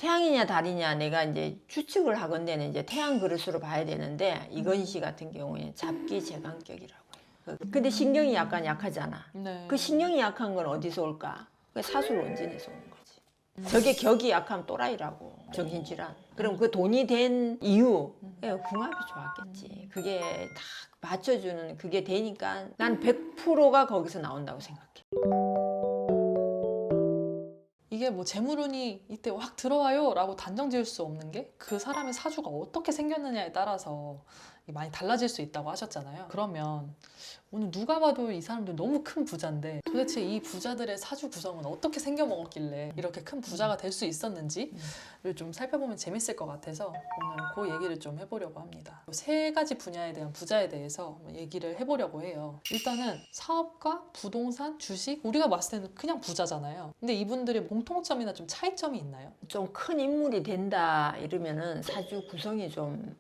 태양이냐 달이냐 내가 이제 추측을 하건대는 이제 태양 그릇으로 봐야 되는데 이건희 같은 경우에는 잡기 제강격이라고 해요. 근데 신경이 약간 약하잖아. 네. 그 신경이 약한 건 어디서 올까? 그 사술 원진에서 오는 거지. 저게 격이 약하면 또라이라고, 정신질환. 그럼 그 돈이 된 이유, 궁합이 좋았겠지. 그게 딱 맞춰주는 그게 되니까 난 100%가 거기서 나온다고 생각해. 이게 뭐 재물운이 이때 확 들어와요 라고 단정 지을 수 없는 게 그 사람의 사주가 어떻게 생겼느냐에 따라서 많이 달라질 수 있다고 하셨잖아요. 그러면 오늘 누가 봐도 이 사람들 너무 큰 부자인데 도대체 이 부자들의 사주 구성은 어떻게 생겨 먹었길래 이렇게 큰 부자가 될 수 있었는지를 좀 살펴보면 재밌을 것 같아서 오늘은 그 얘기를 좀 해보려고 합니다. 세 가지 분야에 대한 부자에 대해서 얘기를 해보려고 해요. 일단은 사업가, 부동산, 주식, 우리가 봤을 때는 그냥 부자잖아요. 근데 이분들의 공통점이나 좀 차이점이 있나요? 좀 큰 인물이 된다 이러면은 사주 구성이 좀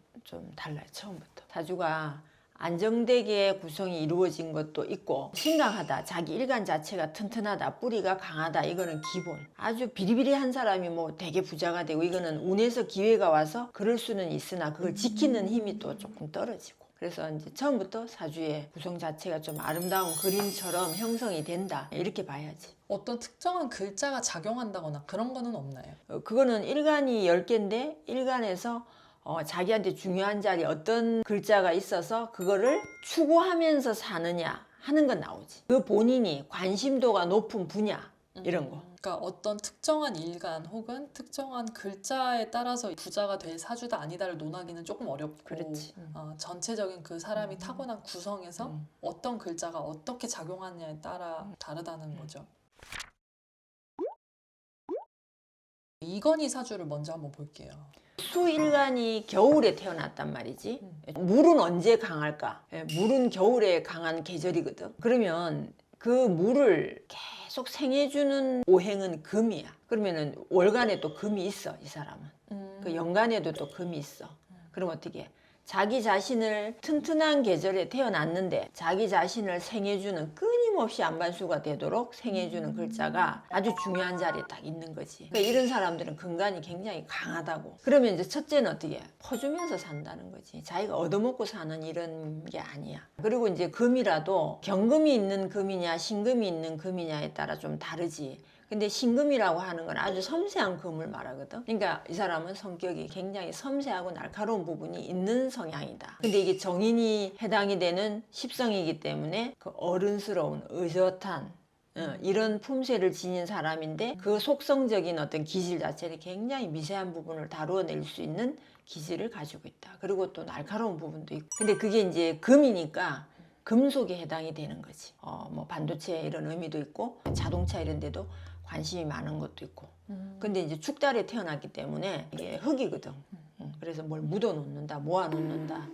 달라요. 처음부터 사주가 안정되게 구성이 이루어진 것도 있고 심각하다, 자기 일간 자체가 튼튼하다, 뿌리가 강하다, 이거는 기본. 아주 비리비리한 사람이 뭐 되게 부자가 되고 이거는 운에서 기회가 와서 그럴 수는 있으나 그걸 지키는 힘이 또 조금 떨어지고. 그래서 이제 처음부터 사주의 구성 자체가 좀 아름다운 그림처럼 형성이 된다 이렇게 봐야지. 어떤 특정한 글자가 작용한다거나 그런 거는 없나요? 그거는 일간이 10개인데 일간에서 자기한테 중요한 자리 어떤 글자가 있어서 그거를 추구하면서 사느냐 하는 건 나오지. 그 본인이 관심도가 높은 분야 이런 거. 그러니까 어떤 특정한 일간 혹은 특정한 글자에 따라서 부자가 될 사주다 아니다를 논하기는 조금 어렵고 그렇지. 전체적인 그 사람이 타고난 구성에서 어떤 글자가 어떻게 작용하느냐에 따라 다르다는 거죠. 이건희 사주를 먼저 한번 볼게요. 수일간이 겨울에 태어났단 말이지. 물은 언제 강할까? 물은 겨울에 강한 계절이거든. 그러면 그 물을 계속 생해주는 오행은 금이야. 그러면은 월간에 또 금이 있어, 이 사람은. 그 연간에도 또 금이 있어. 그럼 어떻게 해? 자기 자신을 튼튼한 계절에 태어났는데 자기 자신을 생해주는 끊임없이 안반수가 되도록 생해주는 글자가 아주 중요한 자리에 딱 있는 거지. 그러니까 이런 사람들은 근간이 굉장히 강하다고. 그러면 이제 첫째는 어떻게 해? 퍼주면서 산다는 거지. 자기가 얻어먹고 사는 이런 게 아니야. 그리고 이제 금이라도 경금이 있는 금이냐 신금이 있는 금이냐에 따라 좀 다르지. 근데 신금이라고 하는 건 아주 섬세한 금을 말하거든. 그러니까 이 사람은 성격이 굉장히 섬세하고 날카로운 부분이 있는 성향이다. 근데 이게 정인이 해당이 되는 십성이기 때문에 그 어른스러운 의젓한 이런 품새를 지닌 사람인데 그 속성적인 어떤 기질 자체를 굉장히 미세한 부분을 다루어낼 수 있는 기질을 가지고 있다. 그리고 또 날카로운 부분도 있고. 근데 그게 이제 금이니까 금속에 해당이 되는 거지. 뭐 반도체 이런 의미도 있고 자동차 이런 데도 관심이 많은 것도 있고. 근데 이제 축달에 태어났기 때문에 이게 흙이거든. 그래서 뭘 묻어 놓는다, 모아 놓는다,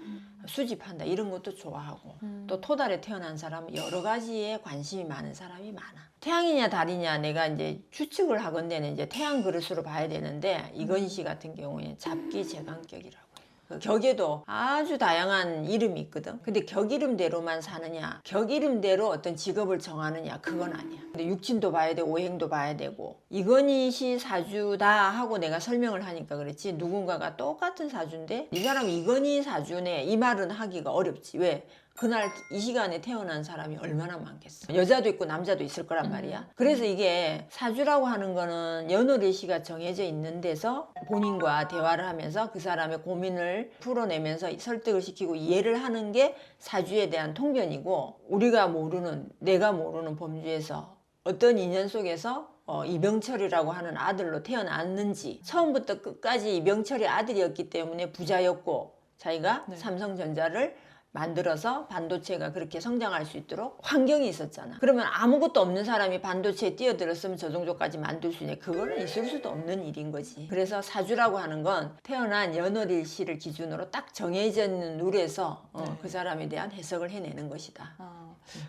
수집한다 이런 것도 좋아하고. 또 토달에 태어난 사람은 여러 가지에 관심이 많은 사람이 많아. 태양이냐 달이냐 내가 이제 추측을 하건대는 이제 태양 그릇으로 봐야 되는데 이건희 씨 같은 경우에는 잡기 제강격이라고. 그 격에도 아주 다양한 이름이 있거든. 근데 격 이름대로만 사느냐, 격 이름대로 어떤 직업을 정하느냐, 그건 아니야. 근데 육친도 봐야 되고 오행도 봐야 되고. 이건희 씨 사주다 하고 내가 설명을 하니까 그랬지, 누군가가 똑같은 사주인데 이 사람 이건희 사주네 이 말은 하기가 어렵지. 왜? 그날 이 시간에 태어난 사람이 얼마나 많겠어. 여자도 있고 남자도 있을 거란 말이야. 그래서 이게 사주라고 하는 거는 연월일시가 정해져 있는 데서 본인과 대화를 하면서 그 사람의 고민을 풀어내면서 설득을 시키고 이해를 하는 게 사주에 대한 통변이고, 우리가 모르는, 내가 모르는 범주에서 어떤 인연 속에서 이병철이라고 하는 아들로 태어났는지, 처음부터 끝까지 이병철이 아들이었기 때문에 부자였고 자기가 삼성전자를 만들어서 반도체가 그렇게 성장할 수 있도록 환경이 있었잖아. 그러면 아무것도 없는 사람이 반도체에 뛰어들었으면 저 정도까지 만들 수 있냐? 그거는 있을 수도 없는 일인 거지. 그래서 사주라고 하는 건 태어난 연월일시를 기준으로 딱 정해져 있는 룰에서 그 사람에 대한 해석을 해내는 것이다.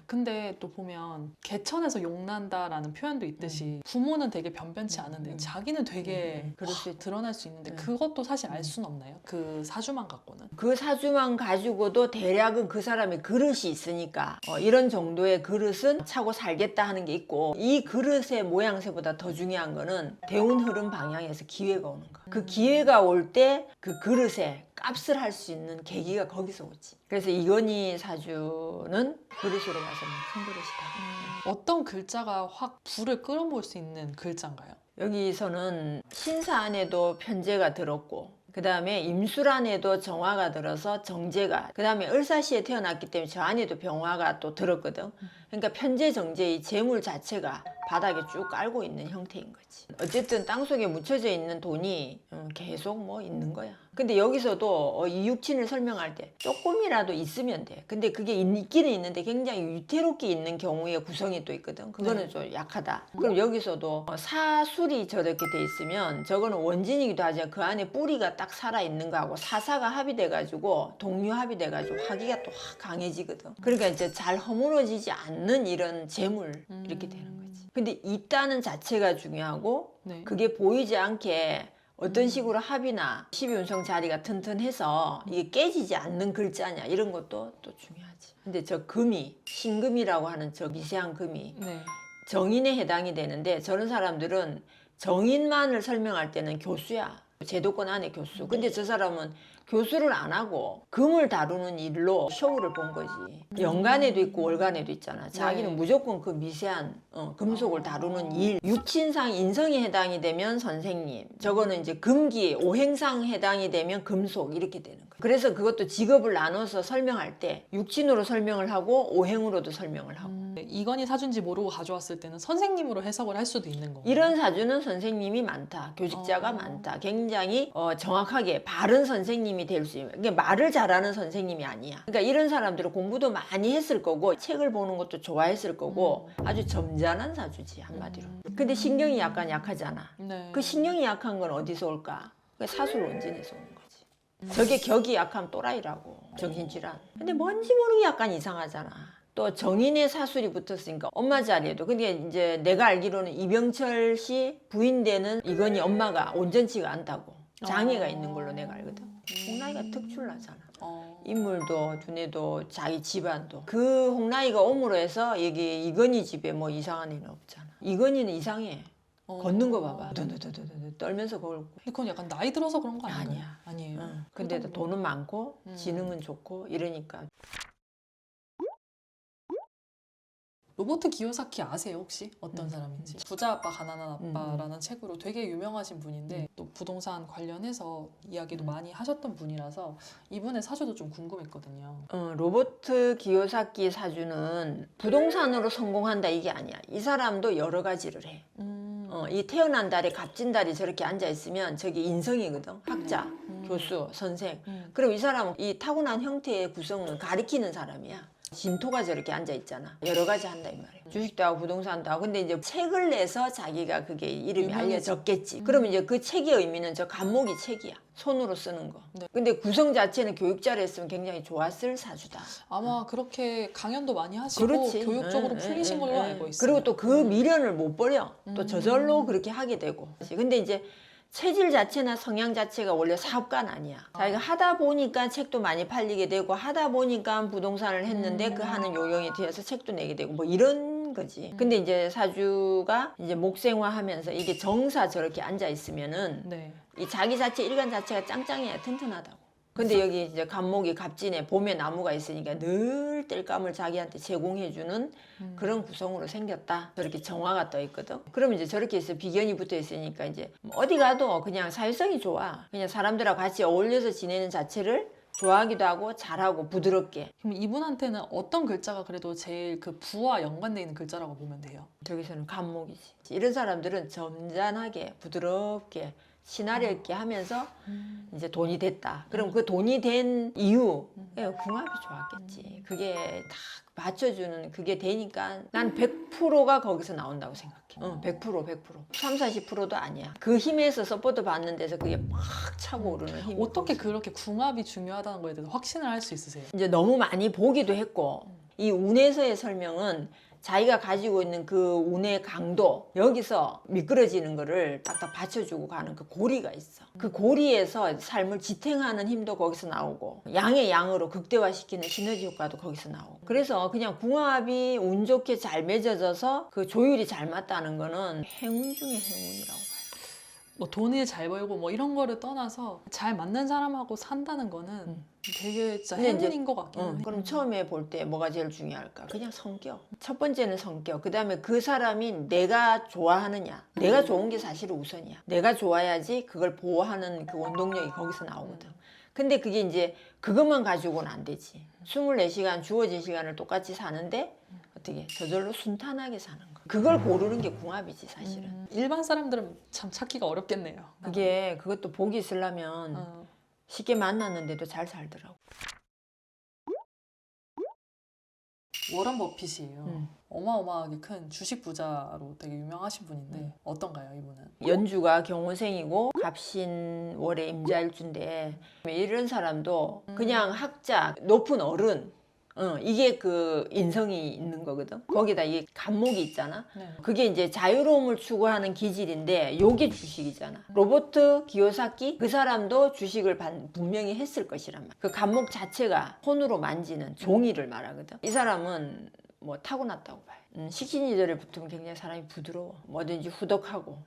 근데 또 보면 개천에서 용난다라는 표현도 있듯이 부모는 되게 변변치 않은데 자기는 되게 그럴 수 있- 드러날 수 있는데 그것도 사실 알 수는 없나요? 그 사주만 갖고는. 그 사주만 가지고도 대략은 그 사람의 그릇이 있으니까 이런 정도의 그릇은 차고 살겠다 하는 게 있고, 이 그릇의 모양새보다 더 중요한 거는 대운 흐름 방향에서 기회가 오는 거야. 그 기회가 올 때 그 그릇에 값을 할 수 있는 계기가 거기서 오지. 그래서 이건희 사주는 그릇으로 봐서 큰 그릇이다. 어떤 글자가 확 불을 끌어모을 수 있는 글자인가요? 여기서는 신사 안에도 편재가 들었고, 그 다음에 임술 안에도 정화가 들어서 정제가, 그 다음에 을사시에 태어났기 때문에 저 안에도 병화가 또 들었거든. 그러니까 편재 정제 이 재물 자체가 바닥에 쭉 깔고 있는 형태인 거지. 어쨌든 땅속에 묻혀져 있는 돈이 계속 뭐 있는 거야. 근데 여기서도 이 육친을 설명할 때 조금이라도 있으면 돼. 근데 그게 있기는 있는데 굉장히 위태롭게 있는 경우의 구성이 또 있거든. 그거는 네. 좀 약하다. 그럼 여기서도 사술이 저렇게 돼 있으면 저거는 원진이기도 하지만 그 안에 뿌리가 딱 살아 있는 거하고 사사가 합의돼 가지고 동류 합의돼 가지고 화기가 또 확 강해지거든. 그러니까 이제 잘 허물어지지 않는 이런 재물 이렇게 되는 거지. 근데 있다는 자체가 중요하고 네. 그게 보이지 않게 어떤 식으로 합이나 12운성 자리가 튼튼해서 이게 깨지지 않는 글자냐 이런 것도 또 중요하지. 근데 저 금이 신금이라고 하는 저 미세한 금이 네. 정인에 해당이 되는데, 저런 사람들은 정인만을 설명할 때는 교수야. 제도권 안에 교수. 근데 저 사람은 교수를 안 하고 금을 다루는 일로 쇼를 본 거지. 연간에도 있고 월간에도 있잖아. 자기는 네. 무조건 그 미세한 금속을 다루는 일. 육친상 인성에 해당이 되면 선생님. 저거는 이제 금기 오행상 해당이 되면 금속 이렇게 되는 거야. 그래서 그것도 직업을 나눠서 설명할 때 육친으로 설명을 하고 오행으로도 설명을 하고. 이건희 사주인지 모르고 가져왔을 때는 선생님으로 해석을 할 수도 있는 거고. 이런 사주는 선생님이 많다. 교직자가 많다. 굉장히 정확하게 바른 선생님이 될 수 있는. 그러니까 말을 잘하는 선생님이 아니야. 그러니까 이런 사람들은 공부도 많이 했을 거고 책을 보는 것도 좋아했을 거고 아주 점잖은 사주지 한마디로. 근데 신경이 약간 약하잖아. 네. 그 신경이 약한 건 어디서 올까? 그 사술 원진에서 오는 거지. 저게 격이 약하면 또라이라고. 정신질환. 근데 뭔지 모르게 약간 이상하잖아. 또 정인의 사술이 붙었으니까 엄마 자리에도. 근데 이제 내가 알기로는 이병철 씨 부인 되는 이건희 엄마가 온전치가 않다고. 장애가 있는 걸로 내가 알거든. 홍나이가 특출나잖아. 인물도 두뇌도 자기 집안도. 그 홍나이가 옴으로 해서 여기 이건희 집에 뭐 이상한 애는 없잖아. 이건희는 이상해. 걷는 거 봐봐. 드드드드드 떨면서 걸고. 근데 그건 약간 나이 들어서 그런 거 아닌가요? 아니야. 아니에요. 근데 그래도 돈은 많고 지능은 좋고 이러니까. 로버트 기요사키 아세요 혹시? 어떤 사람인지? 부자 아빠 가난한 아빠라는 책으로 되게 유명하신 분인데 또 부동산 관련해서 이야기도 많이 하셨던 분이라서 이분의 사주도 좀 궁금했거든요. 로버트 기요사키 사주는 부동산으로 성공한다 이게 아니야. 이 사람도 여러 가지를 해. 이 태어난 달에 값진 달이 저렇게 앉아 있으면 저게 인성이거든. 학자, 교수, 선생. 그럼 이 사람은 이 타고난 형태의 구성을 가리키는 사람이야. 진토가 저렇게 앉아 있잖아. 여러 가지 한다 이 말이야. 주식도 하고 부동산도 하고. 근데 이제 책을 내서 자기가 그게 이름이 알려졌겠지. 그러면 이제 그 책의 의미는 저 간목이 책이야. 손으로 쓰는 거. 네. 근데 구성 자체는 교육자를 했으면 굉장히 좋았을 사주다. 아마 그렇게 강연도 많이 하시고 그렇지. 교육적으로 풀리신 걸로 알고 있어요. 그리고 또 그 미련을 못 버려. 또 저절로 그렇게 하게 되고. 근데 이제 체질 자체나 성향 자체가 원래 사업가는 아니야. 자기가 하다 보니까 책도 많이 팔리게 되고 하다 보니까 부동산을 했는데 그 하는 요령에 뒤에서 책도 내게 되고 뭐 이런 거지. 근데 이제 사주가 이제 목생화하면서 이게 정사 저렇게 앉아 있으면은 네. 이 자기 자체 일간 자체가 짱짱해야 튼튼하다고. 근데 여기 이제 간목이 갑진에 봄에 나무가 있으니까 늘 땔감을 자기한테 제공해주는 그런 구성으로 생겼다. 저렇게 정화가 떠 있거든. 그러면 이제 저렇게 해서 비견이 붙어 있으니까 이제 어디 가도 그냥 사회성이 좋아. 그냥 사람들하고 같이 어울려서 지내는 자체를 좋아하기도 하고 잘하고 부드럽게. 그럼 이분한테는 어떤 글자가 그래도 제일 그 부와 연관되어 있는 글자라고 보면 돼요? 저기서는 간목이지. 이런 사람들은 점잖하게 부드럽게 시나리오 있게 하면서 이제 돈이 됐다. 그럼 그 돈이 된 이유, 궁합이 좋았겠지. 그게 다 맞춰주는 그게 되니까 난 100%가 거기서 나온다고 생각해. 100%. 30, 40%도 아니야. 그 힘에서 서포트 받는 데서 그게 막 차고 오르는 힘이. 어떻게 그렇게 궁합이 중요하다는 거에 대해서 확신을 할 수 있으세요? 이제 너무 많이 보기도 했고 이 운에서의 설명은 자기가 가지고 있는 그 운의 강도, 여기서 미끄러지는 거를 딱딱 받쳐주고 가는 그 고리가 있어. 그 고리에서 삶을 지탱하는 힘도 거기서 나오고, 양의 양으로 극대화시키는 시너지 효과도 거기서 나오고. 그래서 그냥 궁합이 운 좋게 잘 맺어져서 그 조율이 잘 맞다는 거는 행운 중에 행운이라고 봐요. 뭐 돈을 잘 벌고 뭐 이런 거를 떠나서 잘 맞는 사람하고 산다는 거는 되게 진짜 근데 이제 행운인 것 같긴 해. 그럼 처음에 볼 때 뭐가 제일 중요할까? 그냥 성격. 첫 번째는 성격. 그 다음에 그 사람이 내가 좋아하느냐. 내가 좋은 게 사실은 우선이야. 내가 좋아야지 그걸 보호하는 그 원동력이 거기서 나오거든. 근데 그게 이제 그것만 가지고는 안 되지. 24시간 주어진 시간을 똑같이 사는데 어떻게 저절로 순탄하게 사는 거. 그걸 고르는 게 궁합이지 사실은. 일반 사람들은 참 찾기가 어렵겠네요. 그게 그것도 복이 있으려면 쉽게 만났는데도 잘 살더라고. 워런 버핏이에요. 어마어마하게 큰 주식 부자로 되게 유명하신 분인데 어떤가요, 이분은? 연주가 경호생이고 갑신 월에 임자일주인데 이런 사람도 그냥 학자, 높은 어른, 이게 그 인성이 있는 거거든. 거기다 이 간목이 있잖아. 네. 그게 이제 자유로움을 추구하는 기질인데 요게 주식이잖아. 로버트 기요사키 그 사람도 주식을 분명히 했을 것이란 말이야. 그 간목 자체가 손으로 만지는 종이를 말하거든. 이 사람은 뭐 타고났다고 봐요. 식신이절에 붙으면 굉장히 사람이 부드러워. 뭐든지 후덕하고.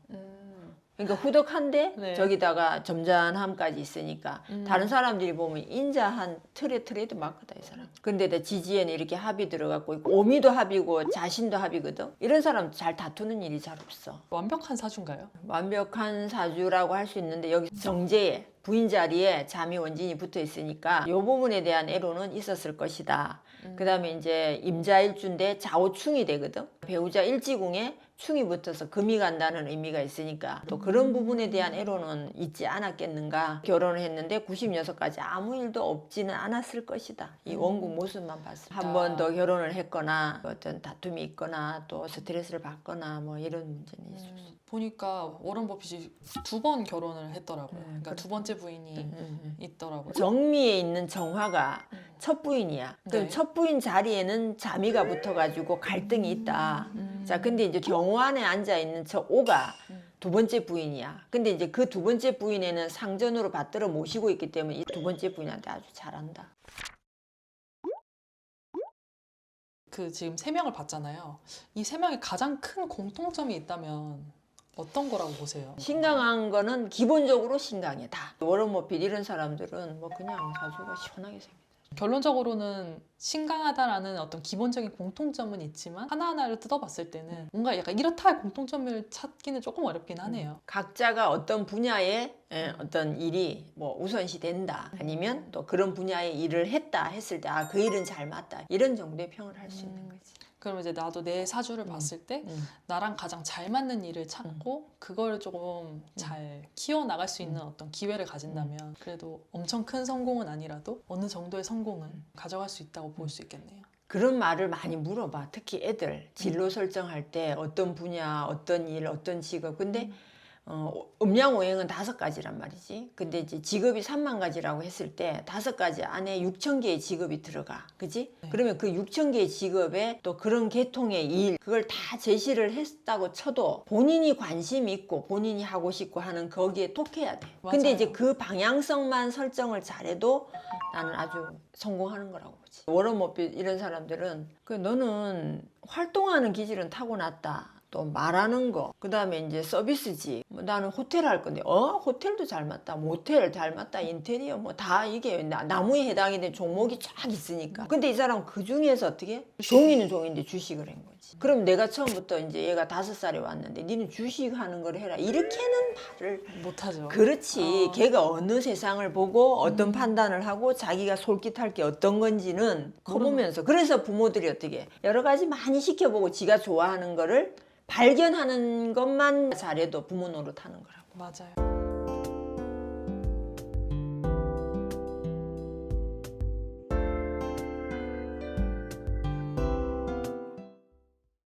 그러니까 후덕한데 네. 저기다가 점잖함까지 있으니까 다른 사람들이 보면 인자한 트레도 맞거든 이 사람. 근데 내 지지에는 이렇게 합이 들어갔고 오미도 합이고 자신도 합이거든. 이런 사람 잘 다투는 일이 잘 없어. 완벽한 사주인가요? 완벽한 사주라고 할 수 있는데 여기 정제에 부인 자리에 잠이 원진이 붙어 있으니까 이 부분에 대한 애로는 있었을 것이다. 그 다음에 이제 임자일주인데 좌우충이 되거든. 배우자 일지궁에 충이 붙어서 금이 간다는 의미가 있으니까 또 그런 부분에 대한 애로는 있지 않았겠는가. 결혼을 했는데 96까지 아무 일도 없지는 않았을 것이다. 이 원국 모습만 봤을 때. 한 번 더 결혼을 했거나 어떤 다툼이 있거나 또 스트레스를 받거나 뭐 이런 문제는 있을 수 있어. 보니까 워런 버핏이 2번 결혼을 했더라고요. 그러니까 그래. 두 번째 부인이 있더라고요. 정미에 있는 정화가 첫 부인이야. 네. 첫 부인 자리에는 자미가 붙어가지고 갈등이 있다. 자, 근데 이제 경화안에 앉아 있는 저 오가 두 번째 부인이야. 근데 이제 그 두 번째 부인에는 상전으로 받들어 모시고 있기 때문에 이 두 번째 부인한테 아주 잘한다. 그 지금 3명을 봤잖아요. 이 3명의 가장 큰 공통점이 있다면 어떤 거라고 보세요? 신강한 거는 기본적으로 신강이야 다. 워런 버핏 이런 사람들은 뭐 그냥 사주가 시원하게 생겨. 결론적으로는 신강하다라는 어떤 기본적인 공통점은 있지만 하나하나를 뜯어봤을 때는 뭔가 약간 이렇다 할 공통점을 찾기는 조금 어렵긴 하네요. 각자가 어떤 분야에 어떤 일이 뭐 우선시 된다 아니면 또 그런 분야의 일을 했다 했을 때 아 그 일은 잘 맞다 이런 정도의 평을 할 수 있는 거지. 그럼 이제 나도 내 사주를 봤을 때 나랑 가장 잘 맞는 일을 찾고 그걸 조금 잘 키워나갈 수 있는 어떤 기회를 가진다면 그래도 엄청 큰 성공은 아니라도 어느 정도의 성공은 가져갈 수 있다고 볼 수 있겠네요. 그런 말을 많이 물어봐. 특히 애들 진로 설정할 때 어떤 분야, 어떤 일, 어떤 직업. 근데 음양오행은 5가지란 말이지. 근데 이제 직업이 3만 가지라고 했을 때 5가지 안에 6,000개의 직업이 들어가. 그지? 네. 그러면 그 6,000개의 직업에 또 그런 계통의 일, 그걸 다 제시를 했다고 쳐도 본인이 관심 있고 본인이 하고 싶고 하는 거기에 톡해야 돼. 근데 맞아요. 이제 그 방향성만 설정을 잘해도 나는 아주 성공하는 거라고 보지. 워런 버핏 이런 사람들은 너는 활동하는 기질은 타고났다. 또 말하는 거, 그 다음에 이제 서비스직. 뭐 나는 호텔 할 건데, 호텔도 잘 맞다. 모텔 잘 맞다. 인테리어 뭐 다 이게 나무에 해당이 된 종목이 쫙 있으니까. 근데 이 사람은 그 중에서 어떻게? 종이는 종인데 주식을 한 거지. 그럼 내가 처음부터 이제 얘가 5살에 왔는데, 니는 주식하는 걸 해라. 이렇게는 말을 못하죠. 그렇지. 걔가 어느 세상을 보고 어떤 판단을 하고 자기가 솔깃할 게 어떤 건지는 커보면서. 그래서 부모들이 어떻게 여러 가지 많이 시켜보고 지가 좋아하는 거를 발견하는 것만 잘해도 부모 노릇하는 거라고. 맞아요.